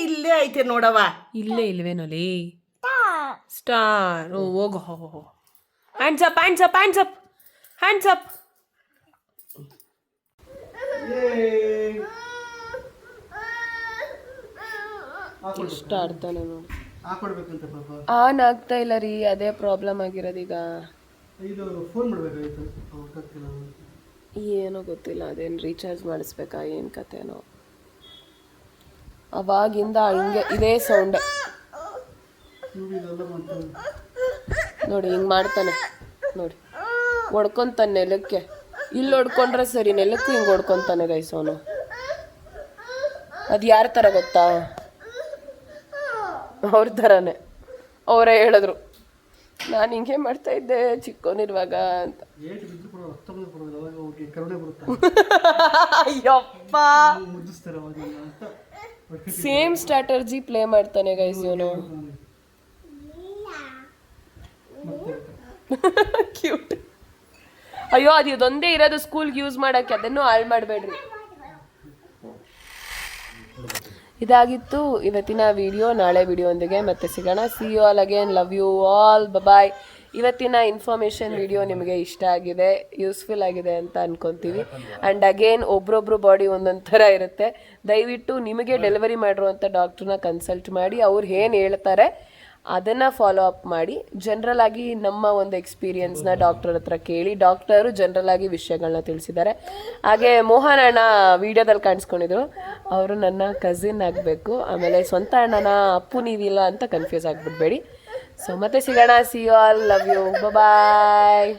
ಇಲ್ಲೇ ಐತೆ ನೋಡವ. ಇಲ್ಲೇ ಇಲ್ವೇನಲ್ಲಿ ಸ್ಟಾರ್? ಓ ಹೋಗೋ. Hands up, hands up, hands up, hands up. ಇಷ್ಟ ಆಡ್ತಾನೆ ನೋಡಿ. ಹಾಕೊಡ್ಬೇಕಂತ ಪಾಪ. ಆನ್ ಆಗ್ತಾ ಇಲ್ಲ ರೀ, ಅದೇ ಪ್ರಾಬ್ಲಮ್ ಆಗಿರೋದೀಗ. ಇದು ಫೋನ್ ಮಾಡಬೇಕಾಗಿತ್ತು. ಏನೋ ಗೊತ್ತಿಲ್ಲ, ಅದೇನು ರೀಚಾರ್ಜ್ ಮಾಡಿಸ್ಬೇಕಾ ಏನು ಕತೆನೋ. ಅವಾಗಿಂದ ಹಿಂಗೆ ಇದೇ ಸೌಂಡ್ ನೋಡಿ, ಹಿಂಗೆ ಮಾಡ್ತಾನೆ ನೋಡಿ, ಹೊಡ್ಕೊತಾನೆ ನೆಲಕ್ಕೆ. ಇಲ್ಲಿ ಹೊಡ್ಕೊಂಡ್ರೆ ಸರಿ, ನೆಲಕ್ಕೂ ಹಿಂಗೆ ಹೊಡ್ಕೊತಾನೆ ಗೈಸ್ ಅವನು. ಅದು ಯಾರ ಥರ ಗೊತ್ತಾ, ಅವ್ರ ಥರನೇ. ಅವರೇ ಹೇಳಿದ್ರು ನಾನು ಹಿಂಗೆ ಮಾಡ್ತಾ ಇದ್ದೆ ಚಿಕ್ಕವನಿರುವಾಗ ಅಂತ. ಅಯ್ಯಪ್ಪ, ಸೇಮ್ ಸ್ಟ್ರಾಟರ್ಜಿ ಪ್ಲೇ ಮಾಡ್ತಾನೆ ಗೈಸ್ ಇವನು. ಕ್ಯೂಟ್. ಅಯ್ಯೋ, ಅದು ಇದೊಂದೇ ಇರೋದು ಸ್ಕೂಲ್ಗೆ ಯೂಸ್ ಮಾಡೋಕ್ಕೆ, ಅದನ್ನು ಹಾಳು ಮಾಡಬೇಡ್ರಿ. ಇದಾಗಿತ್ತು ಇವತ್ತಿನ ವಿಡಿಯೋ. ನಾಳೆ ವಿಡಿಯೋಂದಿಗೆ ಮತ್ತೆ ಸಿಗೋಣ. See you all again, love you all, bye. ಇವತ್ತಿನ ಇನ್ಫಾರ್ಮೇಷನ್ ವಿಡಿಯೋ ನಿಮಗೆ ಇಷ್ಟ ಆಗಿದೆ, ಯೂಸ್ಫುಲ್ ಆಗಿದೆ ಅಂತ ಅನ್ಕೊತೀವಿ. ಆ್ಯಂಡ್ ಅಗೇನ್ ಒಬ್ರೊಬ್ರು ಬಾಡಿ ಒಂದೊಂದು ಥರ ಇರುತ್ತೆ. ದಯವಿಟ್ಟು ನಿಮಗೆ ಡೆಲಿವರಿ ಮಾಡಿರುವಂಥ ಡಾಕ್ಟ್ರನ್ನ ಕನ್ಸಲ್ಟ್ ಮಾಡಿ ಅವ್ರು ಏನು ಹೇಳ್ತಾರೆ ಅದನ್ನು ಫಾಲೋ ಅಪ್ ಮಾಡಿ. ಜನರಲ್ ಆಗಿ ನಮ್ಮ ಒಂದು ಎಕ್ಸ್ಪೀರಿಯನ್ಸ್ನ ಡಾಕ್ಟರ್ ಹತ್ರ ಕೇಳಿ, ಡಾಕ್ಟರು ಜನರಲ್ ಆಗಿ ವಿಷಯಗಳನ್ನ ತಿಳಿಸಿದ್ದಾರೆ. ಹಾಗೆ ಮೋಹನ್ ಅಣ್ಣ ವಿಡಿಯೋದಲ್ಲಿ ಕಾಣಿಸ್ಕೊಂಡಿದ್ರು, ಅವರು ನನ್ನ ಕಸಿನ್ ಆಗಬೇಕು. ಆಮೇಲೆ ಸ್ವಂತ ಅಣ್ಣನ ಅಪ್ಪು ನೀವಿಲ್ಲ ಅಂತ ಕನ್ಫ್ಯೂಸ್ ಆಗಿಬಿಡ್ಬೇಡಿ. ಸೊ ಮತ್ತೆ ಸಿಗೋಣ. See you all, love you, bye.